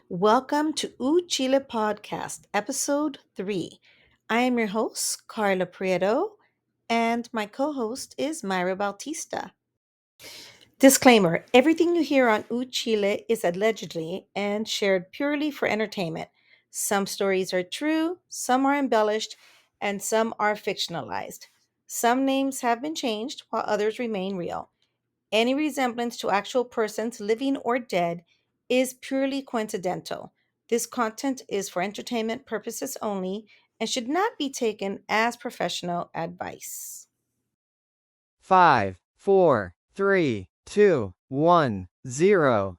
Welcome to Oooh Chile Podcast, Episode 3. I am your host, Karla Prieto, and my co host is Myra Bautista. Disclaimer: everything you hear on Oooh Chile is allegedly and shared purely for entertainment. Some stories are true, some are embellished, and some are fictionalized. Some names have been changed while others remain real. Any resemblance to actual persons, living or dead, is purely coincidental. This content is for entertainment purposes only and should not be taken as professional advice. Five, four, three, two, one, zero.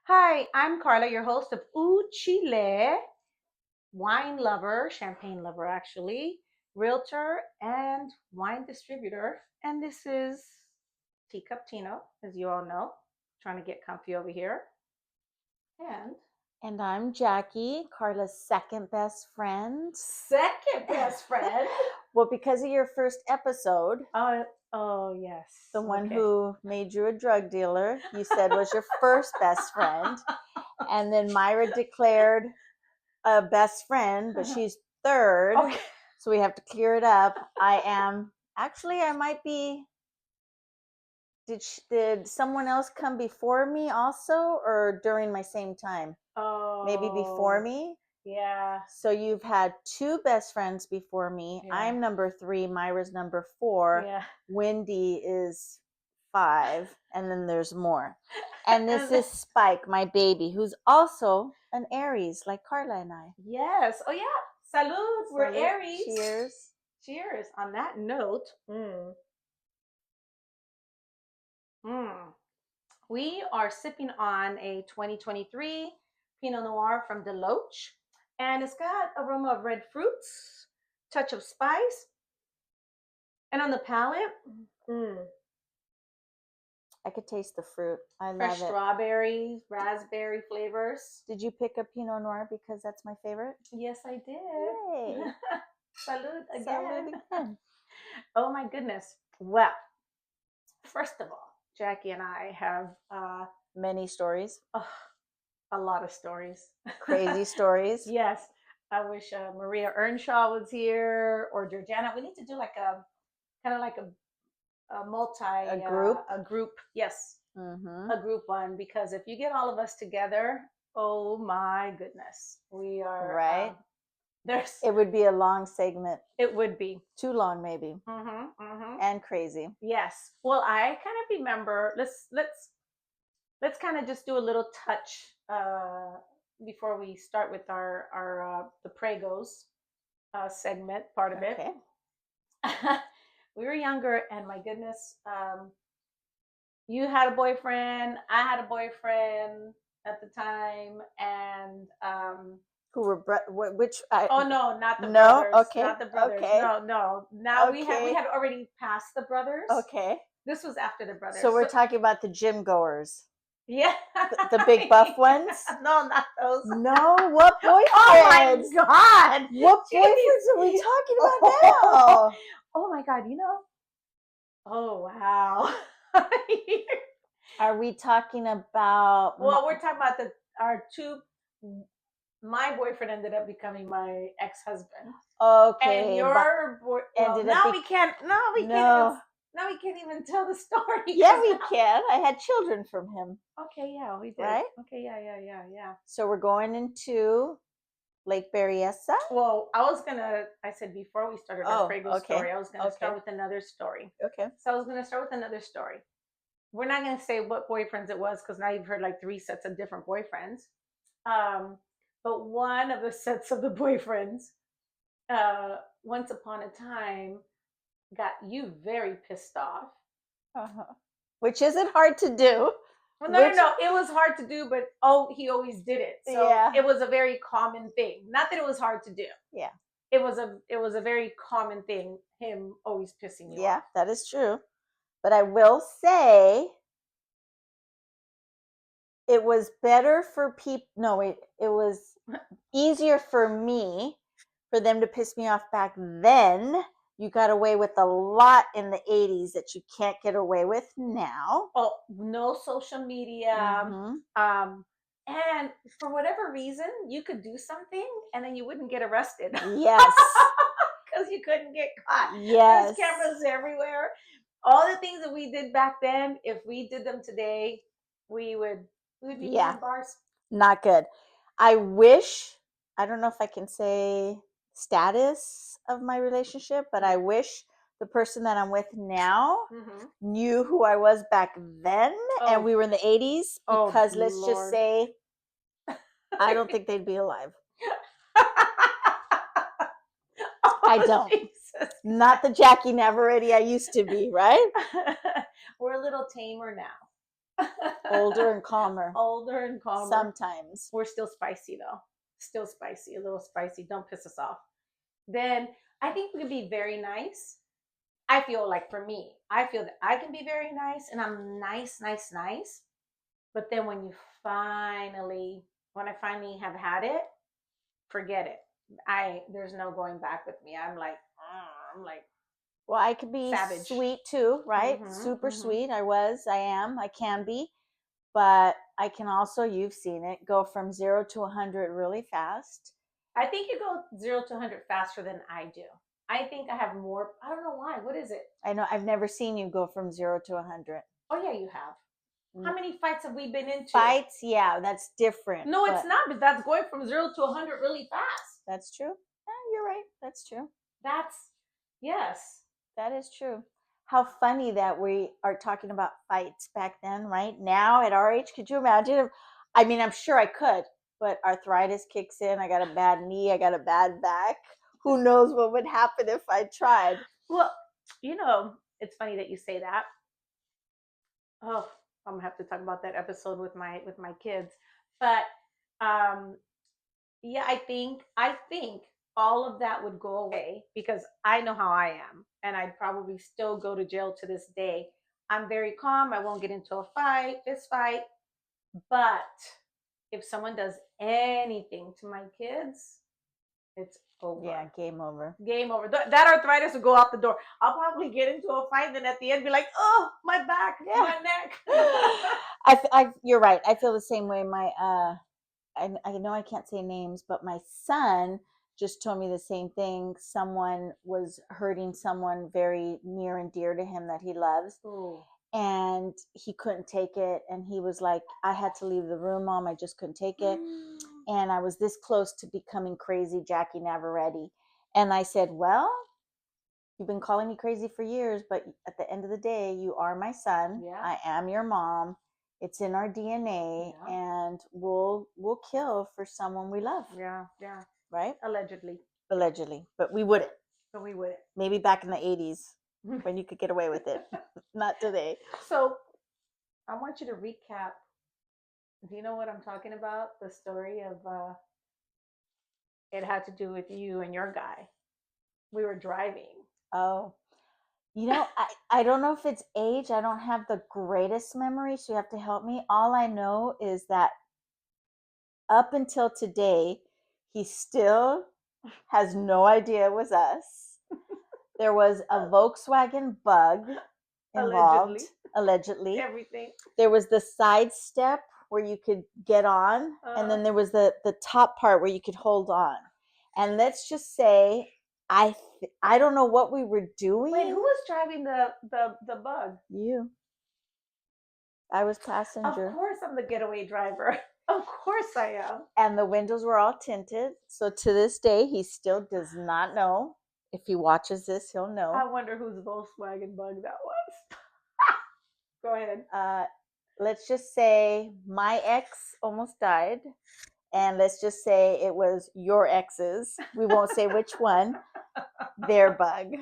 Hi, I'm Karla, your host of Oooh Chile, wine lover, champagne lover actually, realtor, and wine distributor. And this is Teacup Tino, as you all know, trying to get comfy over here. And And I'm Jackie, Karla's second best friend. second best friend. Well, because of your first episode, Oh yes. the one who made you a drug dealer, you said was your first best friend. And then Myra declared a best friend, but she's third. Okay. So we have to clear it up. I might be. Did someone else come before me also, or during my same time? Oh. Maybe before me. Yeah. So you've had two best friends before me. Yeah. I'm number 3. Myra's number 4. Yeah. Wendy is 5, and then there's more. And this is Spike, my baby, who's also an Aries, like Karla and I. Yes. Oh yeah. Salud. We're Salud. Aries. Cheers. Cheers. On that note, we are sipping on a 2023 Pinot Noir from DeLoach, and it's got aroma of red fruits, touch of spice, and on the palate, I could taste the fruit. I fresh love it. strawberries, raspberry flavors. Did you pick a Pinot Noir because that's my favorite? Yes, I did. Yay. Salud again. Salud again. Oh my goodness. Well, first of all, Jackie and I have Many stories. a lot of stories. Crazy stories. Yes. I wish Maria Earnshaw was here, or Georgiana. We need to do like a kind of like a group. A group. Yes. Mm-hmm. A group one, because if you get all of us together, oh my goodness, we are right. There's. It would be a long segment. It would be too long, maybe. And crazy. Yes. Well, I kind of remember. Let's kind of just do a little touch before we start with our the Pregos segment part of it. We were younger, and my goodness, you had a boyfriend, I had a boyfriend at the time, and who were which? Oh no, not the brothers. Okay, not the brothers. Okay. No. Now we had already passed the brothers. Okay. This was after the brothers. So we're talking about the gym goers. Yeah. The big buff ones? No, not those. No, what boyfriends? Oh my God. What boyfriends are we talking about now? Oh my God, Oh wow. Are we talking about? Well, we're talking about our two. My boyfriend ended up becoming my ex-husband. Okay. And your boyfriend we can't. Now we can't even tell the story. Yeah, we can. I had children from him. Okay, yeah, we did. Right? Okay, yeah. So we're going into Lake Berryessa. Well, I said before we started our Prego story, I was going to start with another story. Okay. So I was going to start with another story. We're not going to say what boyfriends it was, because now you've heard like 3 sets of different boyfriends. But one of the sets of the boyfriends, once upon a time, got you very pissed off. Which isn't hard to do. Well, no. It was hard to do, but he always did it. So it was a very common thing. Not that it was hard to do. Yeah. It was a very common thing, him always pissing you off. Yeah, that is true. But I will say it was better for people. No, it was easier for me for them to piss me off back then. you got away with a lot in the 80s that you can't get away with now. Oh, no social media. And for whatever reason, you could do something and then you wouldn't get arrested. Yes. Because you couldn't get caught. Yes. There's cameras everywhere. All the things that we did back then, if we did them today, we'd be behind bars. Not good. I wish, I don't know if I can say status of my relationship, but I wish the person that I'm with now knew who I was back then and we were in the 80s, because let's just say I don't think they'd be alive. I don't. Jesus. Not the Jackie Navarrete I used to be, right? We're a little tamer now. Older and calmer. Older and calmer. Sometimes. We're still spicy though. Still spicy, a little spicy. Don't piss us off. Then I think we can be very nice. I feel like for me, I feel that I can be very nice and I'm nice. But then when I finally have had it, forget it. There's no going back with me. I'm like, well, I could be savage. Sweet too, right? Super sweet. I am, I can be. But I can also, you've seen it, go from 0 to 100 really fast. I think you go 0 to 100 faster than I do. I think I have more. I don't know why. What is it? I know. I've never seen you go from 0 to 100. Oh, yeah, you have. How many fights have we been into? Fights? Yeah, that's different. No, it's not. But that's going from 0 to 100 really fast. That's true. Yeah, you're right. That's true. Yes. That is true. How funny that we are talking about fights back then, right? Now at our age, could you imagine? I mean, I'm sure I could, but arthritis kicks in. I got a bad knee. I got a bad back. Who knows what would happen if I tried? Well, it's funny that you say that. Oh, I'm gonna have to talk about that episode with my kids. But yeah, I think all of that would go away because I know how I am, and I'd probably still go to jail to this day. I'm very calm. I won't get into a fist fight. But if someone does anything to my kids, it's over. Yeah, game over. Game over. That arthritis will go out the door. I'll probably get into a fight, and then at the end be like, oh, my back, my neck. You're right. I feel the same way. I know I can't say names, but my son just told me the same thing. Someone was hurting someone very near and dear to him that he loves. Ooh. And he couldn't take it. And he was like, I had to leave the room, Mom. I just couldn't take it. And I was this close to becoming crazy Jackie Navarrete. And I said, well, you've been calling me crazy for years, but at the end of the day, you are my son. Yeah. I am your mom. It's in our DNA, and we'll kill for someone we love. Yeah. Right? Allegedly, but we wouldn't. But maybe back in the 80s when you could get away with it. Not today. So I want you to recap. Do you know what I'm talking about? The story of it had to do with you and your guy. We were driving. Oh. I don't know if it's age. I don't have the greatest memory, so you have to help me. All I know is that up until today, he still has no idea it was us. There was a Volkswagen Bug involved, allegedly. Everything. There was the side step where you could get on, and then there was the top part where you could hold on. And let's just say, I don't know what we were doing. Wait, who was driving the Bug? You. I was passenger. Of course I'm the getaway driver. Of course I am. And the windows were all tinted. So to this day, he still does not know. If he watches this, he'll know. I wonder whose Volkswagen Bug that was. Go ahead. Let's just say my ex almost died. And let's just say it was your ex's. We won't say which one. Their bug.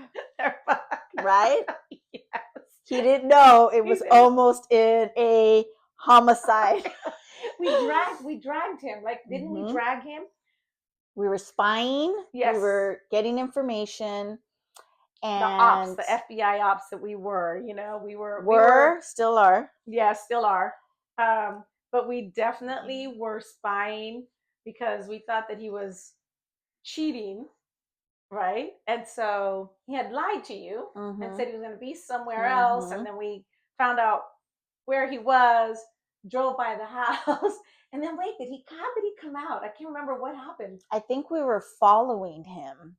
Right? Yes. He didn't know it was almost in a homicide. We dragged him. Like, didn't we drag him? We were spying. Yes. We were getting information. And the ops, the FBI ops that we were, we still are. Yeah, still are. But we definitely were spying because we thought that he was cheating right? And so he had lied to you and said he was going to be somewhere else. And then we found out where he was, drove by the house. And then wait, how did he come out? I can't remember what happened. I think we were following him,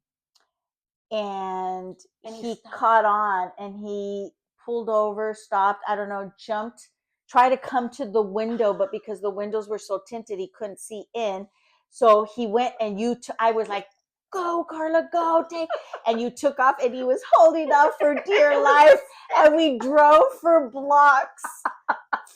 and he stopped. caught on, and he pulled over, stopped, I don't know, jumped, tried to come to the window, but because the windows were so tinted, he couldn't see in. So he went, and I was like, go, Karla, go, take. And you took off, and he was holding on for dear life. And we drove for blocks.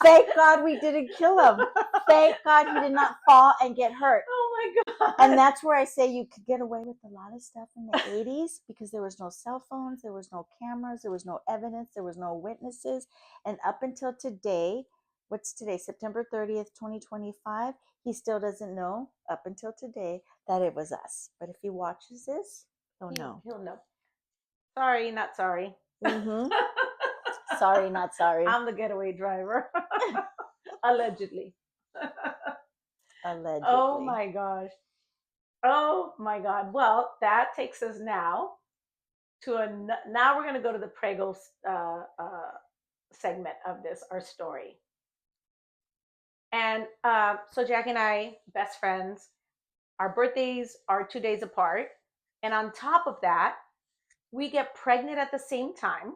Thank God we didn't kill him. Thank God he did not fall and get hurt. Oh my God. And that's where I say you could get away with a lot of stuff in the 80s because there was no cell phones, there was no cameras, there was no evidence, there was no witnesses. And up until today, what's today, September 30th, 2025, he still doesn't know, up until today, that it was us. But if he watches this, he'll know. He'll know. Sorry, not sorry. Mm-hmm. Sorry, not sorry. I'm the getaway driver. Allegedly. Allegedly. Oh my gosh. Oh my God. Well, that takes us now to now we're going to go to the Prego segment of this, our story. And so Jack and I, best friends, our birthdays are 2 days apart. And on top of that, we get pregnant at the same time.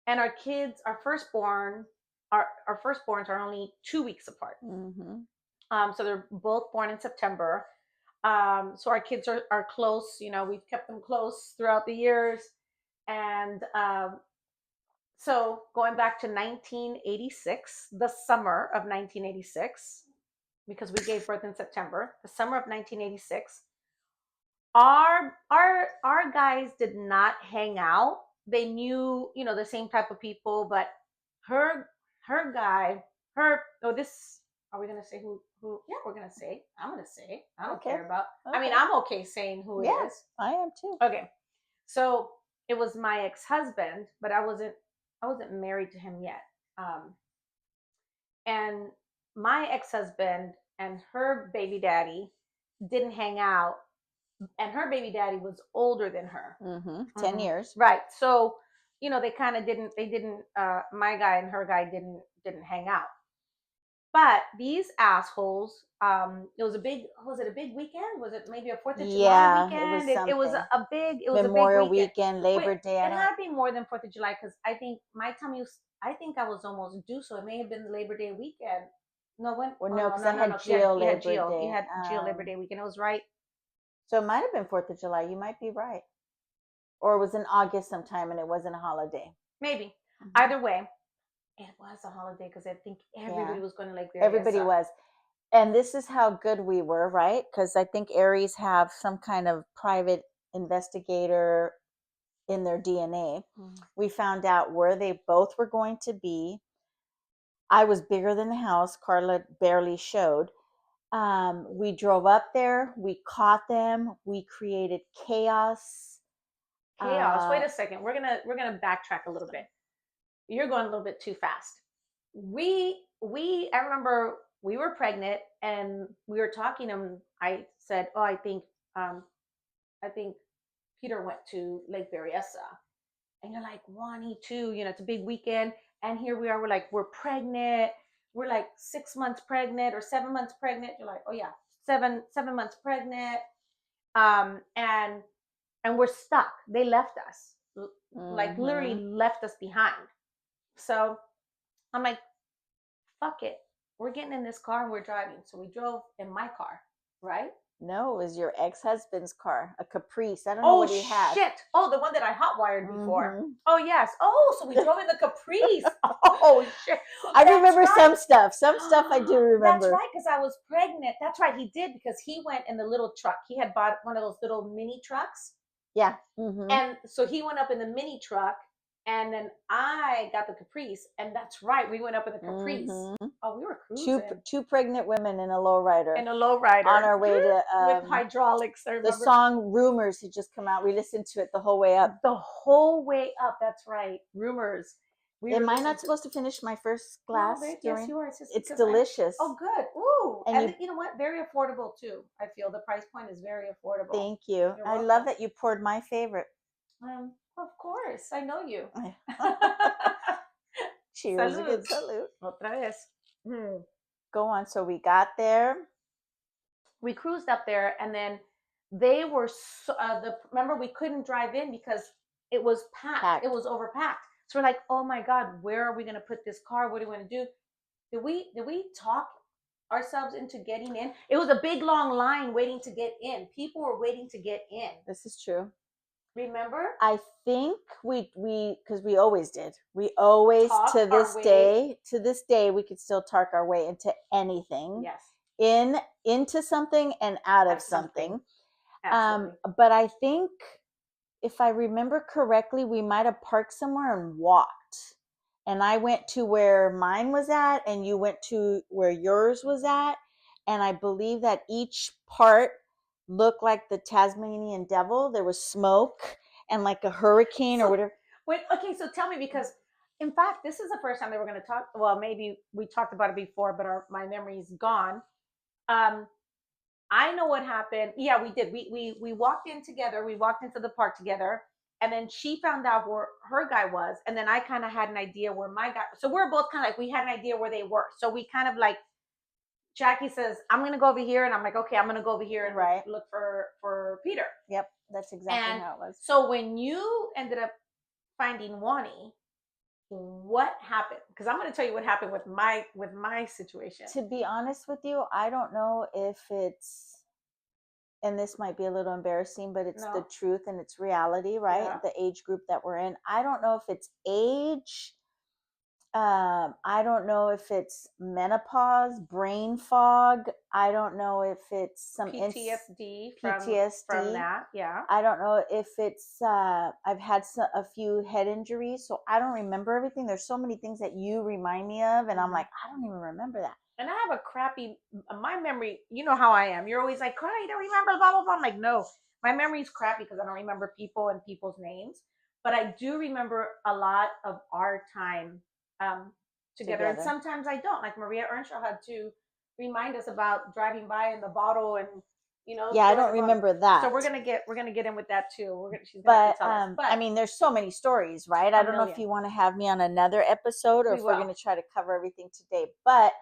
And our kids, our firstborns are only 2 weeks apart. Mm-hmm. So they're both born in September. So our kids are close. You know, we've kept them close throughout the years. And so going back to 1986, the summer of 1986, because we gave birth in September, the summer of 1986, our guys did not hang out. They knew, you know, the same type of people, but her guy, this, are we gonna say who? Yeah, we're gonna say. I'm gonna say. I don't care about. Okay. I mean, I'm okay saying who it is. I am too. Okay, so it was my ex-husband, but I wasn't married to him yet. And my ex-husband and her baby daddy didn't hang out, and her baby daddy was older than her. 10 years. Right. So, you know, they kind of didn't, my guy and her guy didn't hang out. But these assholes, was it a big weekend? Was it maybe a 4th of July weekend? It was a big Memorial weekend, Labor Day. It had to be more than 4th of July because I think my tummy was, I think I was almost due, so it may have been the Labor Day weekend. No, when? Well, no, because I had Jill Labor Day. You had Jill Labor Day weekend. It was right. So it might have been 4th of July. You might be right. Or it was in August sometime and it wasn't a holiday. Maybe. Either way, it was a holiday because I think everybody was going to Lake Berryessa. Everybody was. And this is how good we were, right? Because I think Aries have some kind of private investigator in their DNA. We found out where they both were going to be. I was bigger than the house. Karla barely showed. We drove up there. We caught them. We created chaos. Wait a second. We're gonna backtrack a little bit. You're going a little bit too fast. I remember we were pregnant and we were talking, and I said, "Oh, I think Peter went to Lake Berryessa." And you're like, "Wani, too, you know, it's a big weekend." And here we are, we're pregnant. We're like 6 months pregnant or 7 months pregnant. You're like, "Oh yeah, 7 months pregnant." And we're stuck. They left us, like literally left us behind. So I'm like, fuck it. We're getting in this car and we're driving. So we drove in my car, right? No, it was your ex-husband's car, a Caprice. I don't know what he had. Oh, shit. Oh, the one that I hot-wired before. Oh, yes. Oh, so we drove in the Caprice. Oh, shit. I remember some stuff. Some stuff I do remember. That's right, because I was pregnant. That's right, he did, because he went in the little truck. He had bought one of those little mini trucks. Yeah. And so he went up in the mini truck, and then I got the Caprice, and that's right, we went up in the Caprice. Oh, we were cruising. Two pregnant women in a lowrider. On our way to with hydraulics. The song "Rumors" had just come out. We listened to it the whole way up. The whole way up. That's right, Rumors. Am I not supposed to finish my first glass? No, babe, yes, you are. It's delicious. Oh, good. Ooh, And you know what? Very affordable too. I feel the price point is very affordable. Thank you. You're I welcome. love that you poured my favorite. Of course, I know you. Cheers. Salud. A good salute. Otra vez. Go on. So we got there. We cruised up there, and then they were remember we couldn't drive in because it was packed. It was overpacked. So we're like, oh my god, where are we going to put this car? What are we going to do? Did we talk ourselves into getting in? It was a big long line waiting to get in. People were waiting to get in. This is true. Remember? I think we because we always did. We always Talk to this our way. day, we could still talk our way into anything. Yes. Into something and out of something. Absolutely. But I think if I remember correctly, we might have parked somewhere and walked. And I went to where mine was at, and you went to where yours was at. And I believe that each part looked like the Tasmanian devil. There was smoke and like a hurricane or whatever. Wait, okay, so tell me, because in fact, this is the first time that we're going to talk. Well, maybe we talked about it before, but my memory is gone. I know what happened. Yeah, we did. We walked in together. We walked into the park together, and then she found out where her guy was, and then I kind of had an idea where my guy. So we're both kind of like, we had an idea where they were. So we kind of like, Jackie says, I'm going to go over here, and I'm like, okay, I'm going to go over here and look for Peter. Yep, that's exactly how it was. So when you ended up finding Wani, what happened? Because I'm going to tell you what happened with my situation. To be honest with you, I don't know if it's, and this might be a little embarrassing, but it's the truth and it's reality, right? Yeah. The age group that we're in. I don't know if it's age. I don't know if it's menopause, brain fog. I don't know if it's some PTSD from that. Yeah. I don't know if it's I've had a few head injuries, so I don't remember everything. There's so many things that you remind me of, and I'm like, I don't even remember that. And I have a crappy, my memory, you know how I am. You're always like, Carla, you don't remember blah, blah, blah. I'm like, no, my memory is crappy because I don't remember people and people's names. But I do remember a lot of our time together. And sometimes I don't. Like Maria Earnshaw had to remind us about driving by in the bottle and, you know. Yeah, I don't remember that. So we're gonna get in with that too. But I mean, there's so many stories, right? I don't know if you want to have me on another episode or if we're going to try to cover everything today. But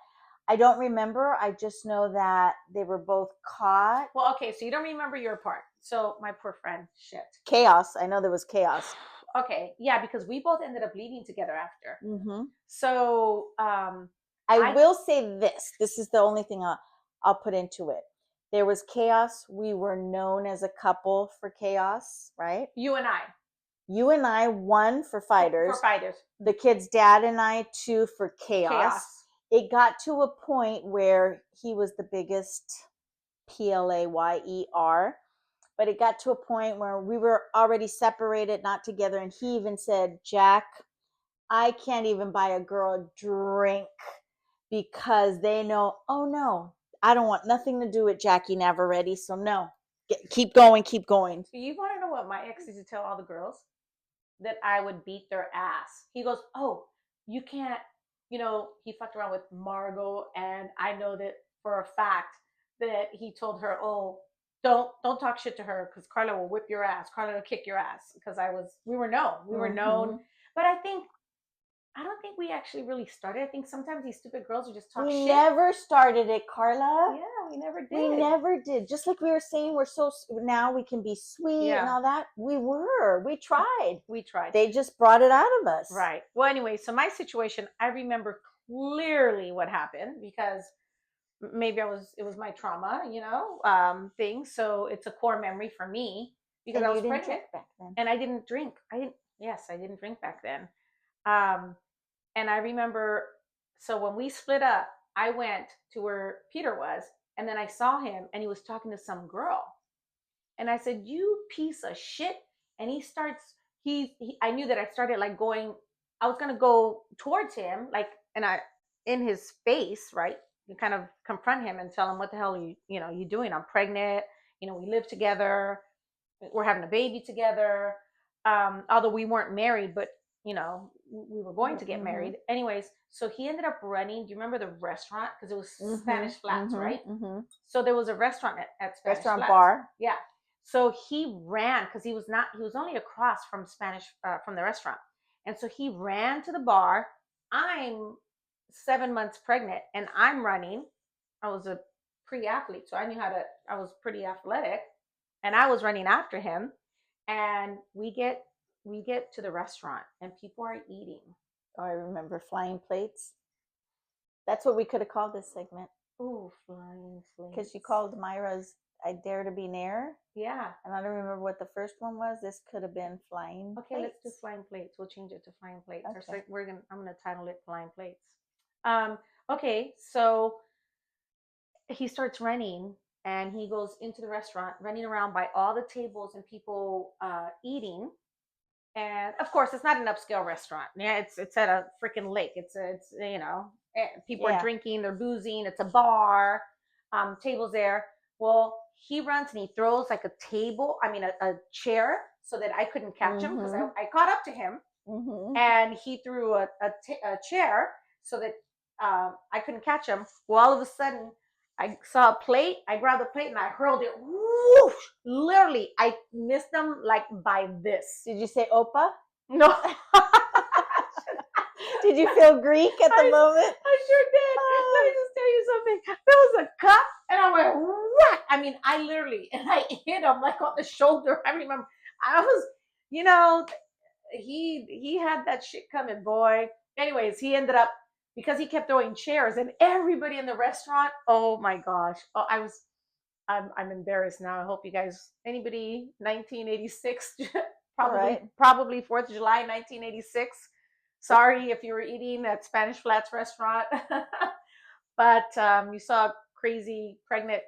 I don't remember. I just know that they were both caught. Well, okay, so you don't remember your part. So my poor friend, shit. Chaos. I know there was chaos. Okay, yeah, because we both ended up leaving together after. Mm-hmm. So I will say this. This is the only thing I'll put into it. There was chaos. We were known as a couple for chaos, right? You and I, one for fighters. For fighters. The kid's dad and I, two for chaos. It got to a point where he was the biggest player, but it got to a point where we were already separated, not together. And he even said, Jack, I can't even buy a girl a drink because they know, oh no, I don't want nothing to do with Jackie Navarrete. So no, keep going. So you want to know what my ex used to tell all the girls? That I would beat their ass. He goes, oh, you can't, you know, he fucked around with Margot, and I know that for a fact that he told her, oh, don't talk shit to her because Karla will whip your ass. Karla will kick your ass because we were known. But I don't think we actually really started. I think sometimes these stupid girls would just talk shit. We never started it, Karla. Yeah, we never did. We never did. Just like we were saying, now we can be sweet and all that. We tried. They just brought it out of us. Right. Well, anyway, so my situation, I remember clearly what happened because maybe it was my trauma, you know, thing. So it's a core memory for me because I was pregnant back then. and I didn't drink. I didn't drink back then. And I remember, so when we split up, I went to where Peter was, and then I saw him, and he was talking to some girl. And I said, you piece of shit. And he starts, I knew that I started like going, I was going to go towards him, like, in his face, right? You kind of confront him and tell him, what the hell are you doing? I'm pregnant. You know, we live together. We're having a baby together. Although we weren't married, but, you know, we were going to get married. Anyways, so he ended up running. Do you remember the restaurant? Because it was Spanish Flats, right? So there was a restaurant at Spanish Restaurant Flats. bar. Yeah. So he ran because he was only across from from the restaurant. And so he ran to the bar. I'm 7 months pregnant and I'm running. I was a pre-athlete, so I was pretty athletic. And I was running after him. And we get to the restaurant and people are eating. Oh, I remember flying plates. That's what we could have called this segment. Ooh, flying plates. Because you called Myra's I Dare to Be Near. Yeah. And I don't remember what the first one was. This could have been flying Okay, plates. let's do flying plates. We'll change it to flying plates. Okay. I'm gonna title it flying plates. Okay, so he starts running and he goes into the restaurant, running around by all the tables and people eating. And of course, it's not an upscale restaurant. Yeah, it's at a freaking lake. It's people are drinking, they're boozing. It's a bar, tables there. Well, he runs and he throws like a chair, so that I couldn't catch him because I caught up to him, and he threw a chair so that I couldn't catch him. Well, all of a sudden, I saw a plate. I grabbed the plate and I hurled it. Whoosh! Literally, I missed them like by this. Did you say Opa? No. Did you feel Greek at the moment? I sure did. Let me just tell you something. There was a cup, and I went whack. I mean, and I hit him like on the shoulder. I remember, he had that shit coming, boy. Anyways, he ended up, because he kept throwing chairs, and everybody in the restaurant. Oh my gosh! Oh, I'm embarrassed now. I hope you guys, anybody, 1986, probably 4th of July, 1986. Sorry if you were eating at Spanish Flats restaurant, but you saw a crazy pregnant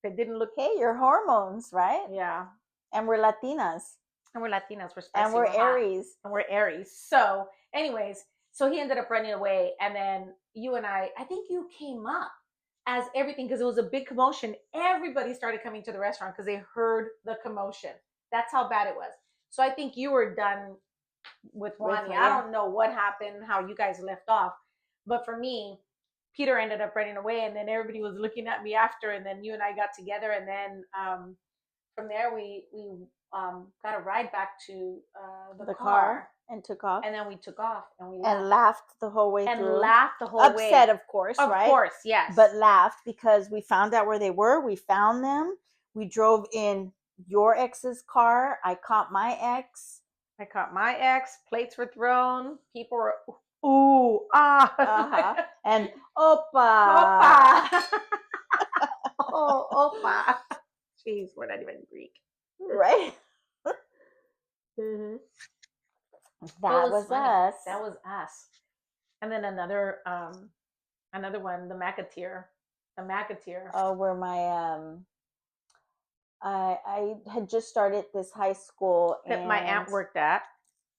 that didn't look. Hey, your hormones, right? Yeah. And we're Latinas. We're spicy. And we're Aries. And we're Aries. So, anyways, so he ended up running away, and then you and I think you came up as everything because it was a big commotion. Everybody started coming to the restaurant because they heard the commotion. That's how bad it was. So I think you were done with Ronnie. I don't know what happened, how you guys left off. But for me, Peter ended up running away, and then everybody was looking at me after, and then you and I got together, and then from there we got a ride back to the car and took off. And then we took off and we laughed the whole way through. Upset, of course, right? Of course, yes. But laughed because we found out where they were. We found them. We drove in your ex's car. I caught my ex. Plates were thrown. People were, ooh, ah. And Opa. Oh, Opa. Jeez, we're not even Greek. Right? That was us. That was us. And then another one, the Macateer. Oh, where my I had just started this high school that my aunt worked at.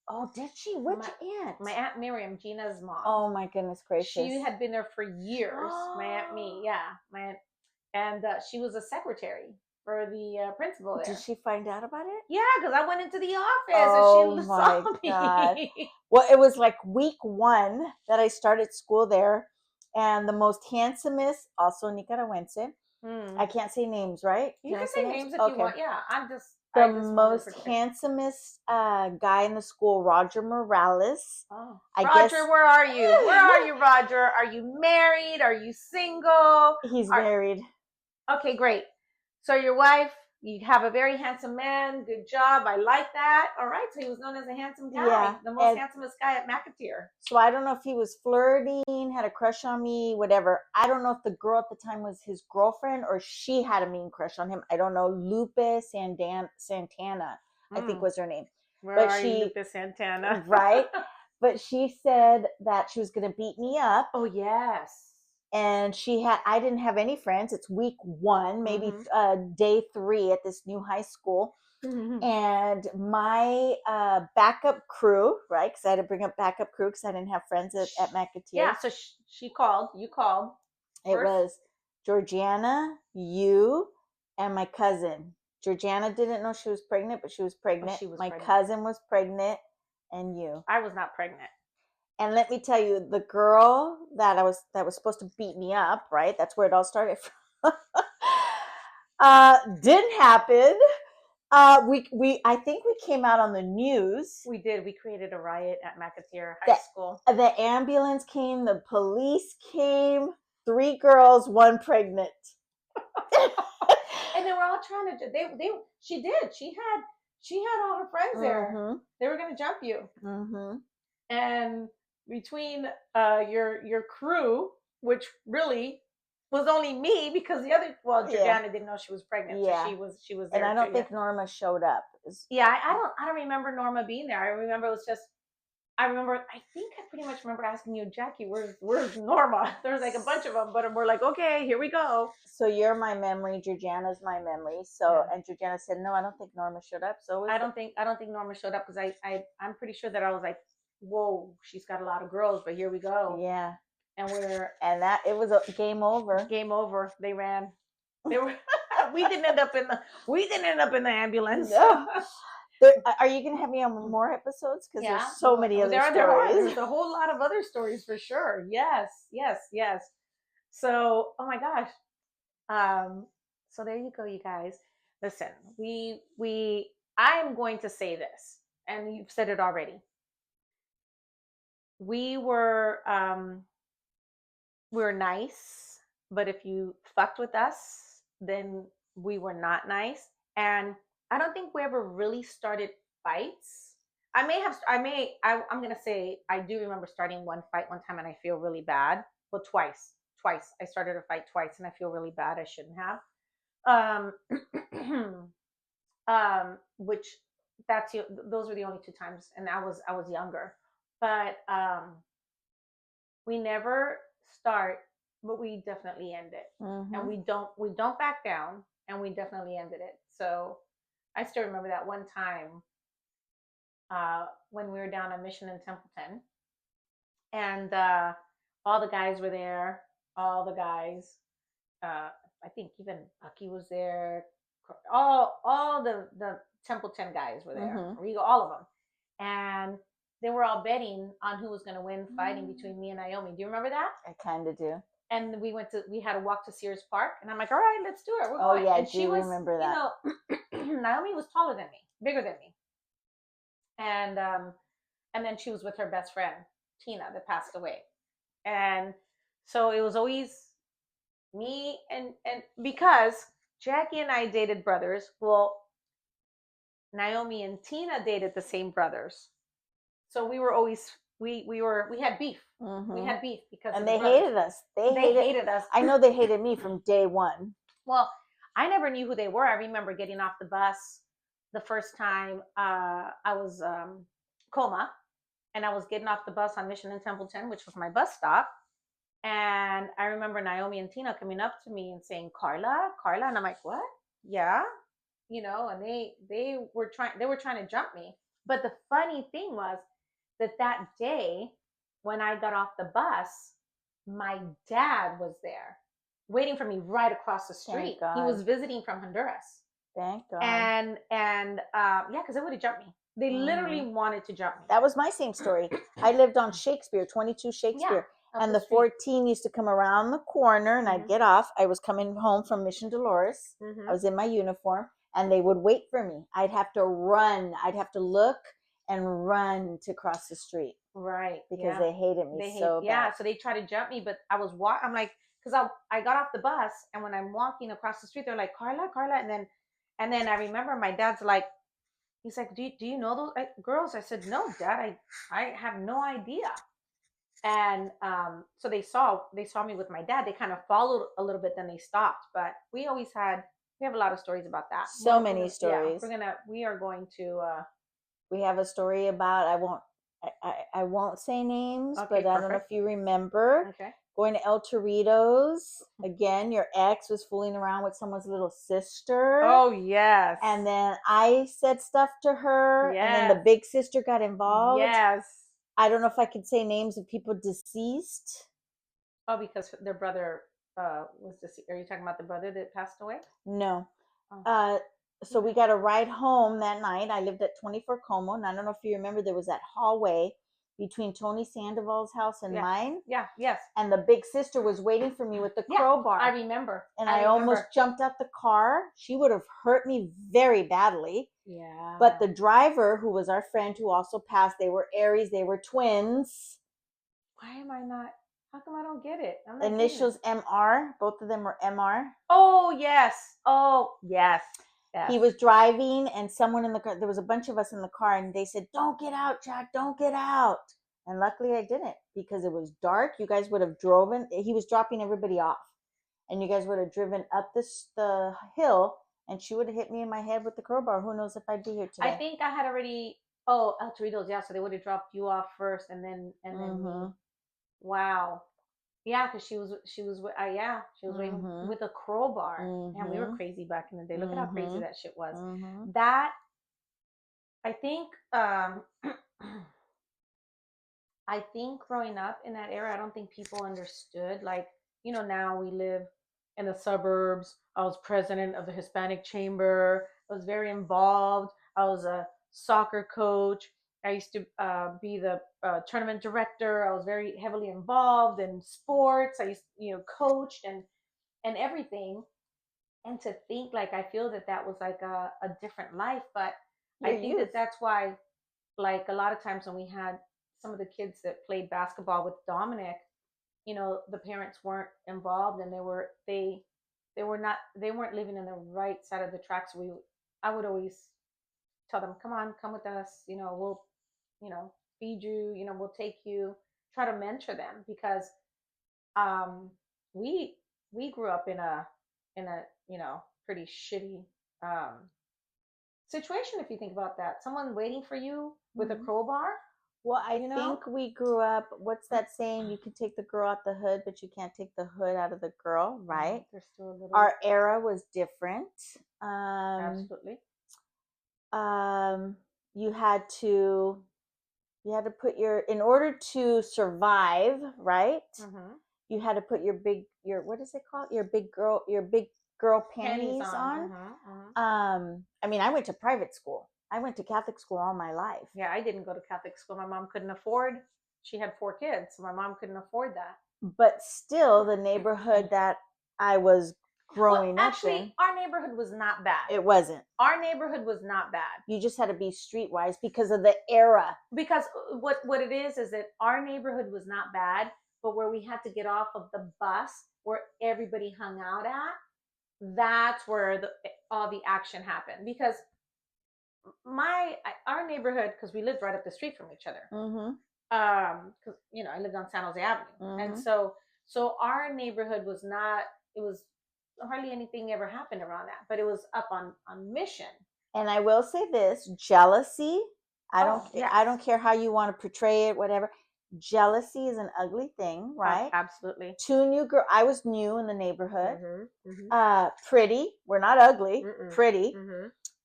Oh, did she? Which aunt? My Aunt Miriam, Gina's mom. Oh my goodness gracious! She had been there for years. My Aunt Me, yeah, my aunt, and she was a secretary for the principal there. Did she find out about it? Yeah, because I went into the office and she saw me. God. Well, it was like week 1 that I started school there, and the most handsomest, also Nicaragüense. I can't say names, right? You can say names if you want. Yeah, the most handsomest guy in the school, Roger Morales. Oh, Roger, where are you? Where are you, Roger? Are you married? Are you single? He's married. Okay, great. So your wife, you have a very handsome man. Good job. I like that. All right. So he was known as a handsome guy. Yeah, the most handsomest guy at Macateer. So I don't know if he was flirting, had a crush on me, whatever. I don't know if the girl at the time was his girlfriend or she had a mean crush on him. I don't know. Lupe Santana, I think was her name. Where are you, Lupe Santana? Right. But she said that she was going to beat me up. Oh, yes. And I didn't have any friends. It's week 1, maybe day 3 at this new high school. And my backup crew, right? Because I had to bring up backup crew because I didn't have friends at Macateer. Yeah, so she called. You called. It was Georgiana, you, and my cousin. Georgiana didn't know she was pregnant, but she was pregnant. My cousin was pregnant, and you. I was not pregnant. And let me tell you, the girl that was supposed to beat me up, right? That's where it all started from. Didn't happen. We I think we came out on the news. We did. We created a riot at McAteer High The- School. The ambulance came, the police came, 3 girls, 1 pregnant. And they were all trying to. She did. She had all her friends there. Mhm. They were gonna jump you. Mhm. And between your crew, which really was only me because the other Jordana didn't know she was pregnant, so she was there. And I don't too, think Norma showed up. I don't remember Norma being there. I remember it was just I think I pretty much remember asking you, Jackie, where's Norma? There's like a bunch of them, but we're like, okay, here we go. So you're my memory, Georgiana's my memory. So and Georgiana said, no, I don't think Norma showed up. So I don't think Norma showed up because I'm pretty sure that I was like, whoa, she's got a lot of girls, but here we go. Yeah. And that it was a game over. Game over. They ran. They were. we didn't end up in the ambulance. No. Are you gonna have me on more episodes? Because there's so many other stories. There's a whole lot of other stories for sure. Yes. So, oh my gosh. So there you go, you guys. Listen, I am going to say this, and you've said it already. We were nice, but if you fucked with us, then we were not nice. And I don't think we ever really started fights. I'm gonna say I do remember starting one fight one time, and I feel really bad. Well, twice. I started a fight twice, and I feel really bad. I shouldn't have. Which those were the only 2 times, and I was younger. But we never start, but we definitely end it. Mhm. And we don't back down, and we definitely ended it. So I still remember that one time when we were down on Mission in Templeton, and all the guys were there. All the guys, I think even Bucky was there. All the Templeton guys were there. Mhm. Regal, all of them, and they were all betting on who was going to win, fighting between me and Naomi. Do you remember that? I kind of do. And we had to walk to Sears Park, and I'm like, all right, let's do it. We're going. Yeah, and I do remember that. Naomi was taller than me, bigger than me, and then she was with her best friend Tina that passed away, and so it was always me and because Jackie and I dated brothers. Well, Naomi and Tina dated the same brothers, so we were always we had beef. Mhm. We had beef because and they hated us. They hated us. I know they hated me from day one. Well, I never knew who they were. I remember getting off the bus the first time I was coma, and I was getting off the bus on Mission in Templeton, which was my bus stop. And I remember Naomi and Tina coming up to me and saying, Karla, and I'm like, what? Yeah, and they were trying to jump me. But the funny thing was that day when I got off the bus, my dad was there waiting for me right across the street. He was visiting from Honduras. Thank God. And because they would have jumped me. They literally wanted to jump me. That was my same story. I lived on Shakespeare, 22 Shakespeare. And the 14 used to come around the corner, and I'd get off. I was coming home from Mission Dolores. I was in my uniform, and they would wait for me. I'd have to run. I'd have to look and run to cross the street. Right. Because they hated me so bad. Yeah, so they tried to jump me, but I'm like, because I got off the bus, and when I'm walking across the street, they're like, Karla, and then I remember my dad's like, he's like, do you know those girls? I said, no, Dad, I have no idea. And so they saw me with my dad. They kind of followed a little bit, then they stopped. But we have a lot of stories about that. So many stories. Yeah, we are going to. We have a story about I won't say names, but I don't know if you remember. Okay. Going to El Torito's again. Your ex was fooling around with someone's little sister. Oh yes. And then I said stuff to her, and then the big sister got involved. Yes. I don't know if I could say names of people deceased. Oh, because their brother was deceased. Are you talking about the brother that passed away? No. Oh. So we got a ride home that night. I lived at 24 Como, and I don't know if you remember, there was that hallway between Tony Sandoval's house and Yeah. mine. Yeah, yes. And the big sister was waiting for me with the Yeah, crowbar. I remember. And I almost jumped out the car. She would have hurt me very badly. Yeah. But the driver, who was our friend who also passed, they were Aries, they were twins. Why am I not? How come I don't get it? I'm not Initials MR. Both of them were MR. Oh, yes. Oh, yes. Yes. He was driving, and someone in the car, there was a bunch of us in the car, and they said, "Don't get out, Jack, don't get out." And luckily I didn't, because it was dark. You guys would have driven. He was dropping everybody off, and you guys would have driven up the hill, and she would have hit me in my head with the crowbar. Who knows if I'd be here today. I think I had already, El Torito's, yeah, so they would have dropped you off first, and then me. Wow. Yeah, because she was waiting with a crowbar. And we were crazy back in the day. Look at how crazy that shit was. That, I think, I think growing up in that era, I don't think people understood. Like, now we live in the suburbs. I was president of the Hispanic Chamber. I was very involved. I was a soccer coach. I used to be the tournament director. I was very heavily involved in sports. I used, coached and everything. And to think, like, I feel that was like a different life. But I think that's why, like, a lot of times when we had some of the kids that played basketball with Dominic, the parents weren't involved, and they weren't living in the right side of the tracks. I would always tell them, come with us, we'll, feed you, we'll take you, try to mentor them, because we grew up in a pretty shitty situation, if you think about that. Someone waiting for you with a crowbar. Well, I think we grew up, what's that saying? You can take the girl out the hood, but you can't take the hood out of the girl, right? There's still a little... Our era was different. Absolutely. You had to put in order to survive, right? You had to put your what is it called? Your big girl panties on. I mean, I went to private school. I went to Catholic school all my life. Yeah, I didn't go to Catholic school. My mom couldn't afford. She had 4 kids, so my mom couldn't afford that. But still, the neighborhood that I was growing up in, our neighborhood was not bad. It wasn't. Our neighborhood was not bad. You just had to be streetwise because of the era. Because what it is that our neighborhood was not bad, but where we had to get off of the bus, where everybody hung out at, that's where all the action happened. Because our neighborhood, because we lived right up the street from each other. Because I lived on San Jose Avenue, and so our neighborhood was not. It was hardly anything ever happened around that, but it was up on Mission. And I will say this: jealousy. I don't care how you want to portray it, whatever. Jealousy is an ugly thing, right? Absolutely. 2 new girls. I was new in the neighborhood. Pretty. We're not ugly. Pretty.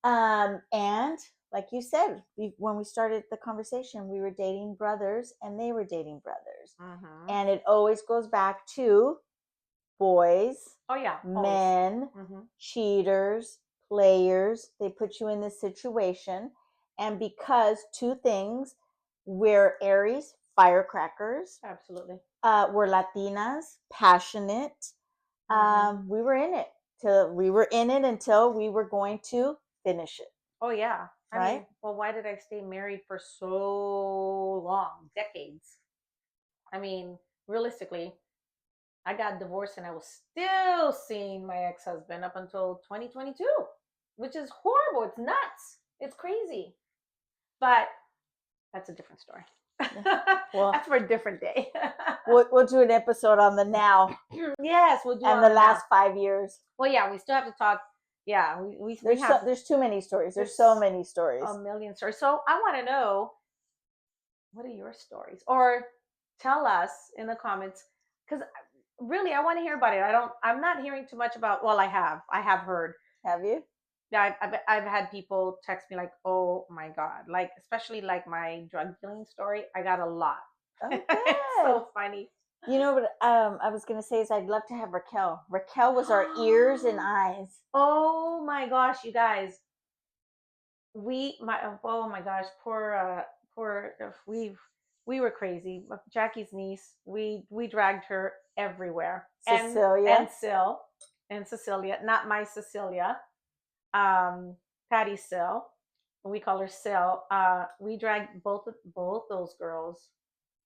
And like you said, when we started the conversation, we were dating brothers, and they were dating brothers. And it always goes back to boys. Oh yeah. Men, cheaters, players. They put you in this situation. And because 2 things, we're Aries, firecrackers. Absolutely. We're Latinas, passionate. We were in it until we were going to finish it. Oh yeah. I mean, well, why did I stay married for so long? Decades. I mean, realistically, I got divorced and I was still seeing my ex-husband up until 2022, which is horrible. It's nuts. It's crazy. But that's a different story. Well, that's for a different day. we'll do an episode on the now. Yes, we'll do. And the last 5 years. Well, yeah, we still have to talk. Yeah, there's too many stories. There's so many stories. A million stories. So I want to know, what are your stories? Or tell us in the comments, because really I want to hear about it. I'm not hearing too much about. Well, I have heard. Have you? Yeah, I've had people text me like, oh my God, like, especially like my drug dealing story. I got a lot. Oh, good. It's so funny. You know what I was going to say is I'd love to have Raquel. Raquel was our ears and eyes. Oh my gosh, you guys. Oh my gosh, poor, we were crazy. Jackie's niece, we dragged her everywhere. Cecilia. And Cecilia, not my Cecilia, um, Patty Sill. We call her Sill. We dragged both those girls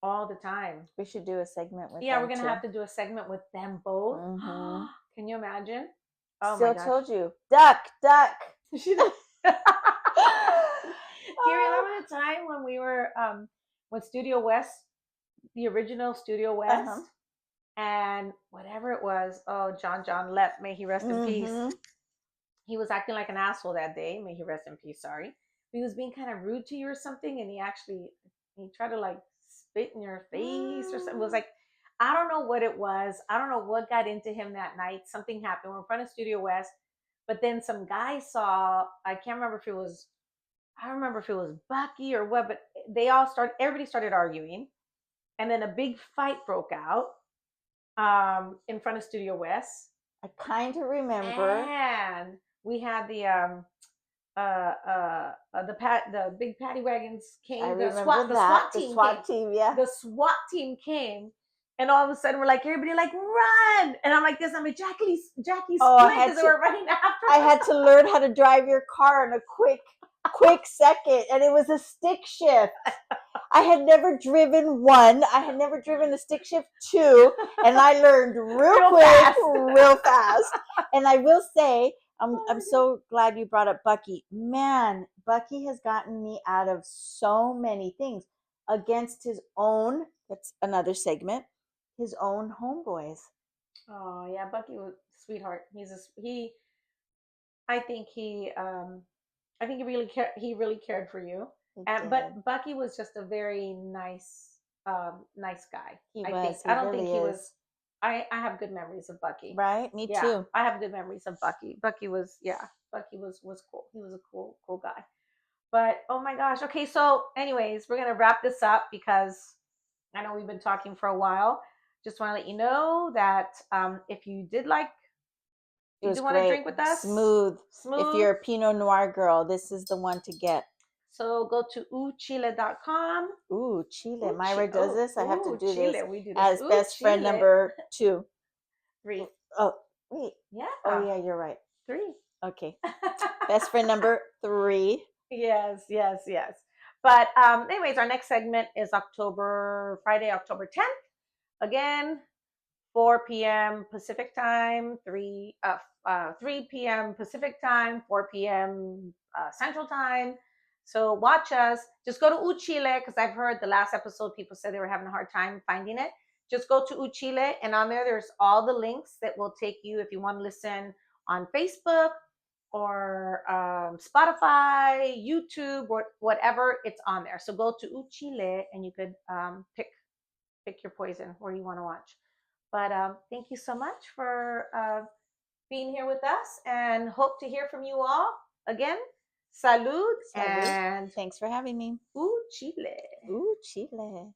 all the time. We should do a segment with Yeah, them we're gonna too. have to do a segment with them both. Mhm. Can you imagine? Oh Still my gosh. told you, duck. She did. Do you remember the time when we were when Studio West, the original Studio West, Uh-huh. and whatever it was, oh John Lepp, may he rest in peace. Mhm. He was acting like an asshole that day, may he rest in peace, sorry. He was being kind of rude to you or something, and he tried to like spit in your face or something. It was like, I don't know what it was. I don't know what got into him that night. Something happened. We're in front of Studio West, but then some guy saw, I can't remember if it was, I don't remember if it was Bucky or what, but everybody started arguing. And then a big fight broke out in front of Studio West. I kind of remember. And we had the big paddy wagons came. I remember The that. SWAT team The SWAT came. team, yeah. The SWAT team came, and all of a sudden we're like, everybody like run, and I'm like this. I'm like Jackie's Oh, because they were running after. I had to learn how to drive your car in a quick second, and it was a stick shift. I had never driven one. I had never driven a stick shift two, and I learned real quick, fast. real fast. And I will say, I'm so glad you brought up Bucky. Man, Bucky has gotten me out of so many things against his own. That's another segment. His own homeboys. Oh yeah, Bucky was sweetheart. I think he really cared for you. But Bucky was just a very nice guy. I don't think he was. I have good memories of Bucky. Right, me Yeah, too. I have good memories of Bucky. Bucky was cool. He was a cool guy. But oh my gosh. Okay, so anyways, we're gonna wrap this up because I know we've been talking for a while. Just want to let you know that if you did like, It was want to great. drink with us, Smooth. If you're a Pinot Noir girl, this is the one to get. So go to oooochile.com. Ooh, Chile. Myra does this. I have to do Chile. this We do this. as best friend number 2. 3. Oh, wait. Yeah. Oh, yeah, you're right. 3. Okay. Best friend number 3. Yes. But anyways, our next segment is Friday, October 10th. Again, 4 p.m. Pacific time, 3 p.m. Pacific time, 4 p.m. Central time. So watch us. Just go to Oooh Chile because I've heard the last episode people said they were having a hard time finding it. Just go to Oooh Chile, and on there's all the links that will take you if you want to listen on Facebook or Spotify, YouTube, or whatever. It's on there. So go to Oooh Chile, and you could pick your poison where you want to watch. But thank you so much for being here with us, and hope to hear from you all again. Salud. And thanks for having me. Oooh Chile. Ooh, Chile.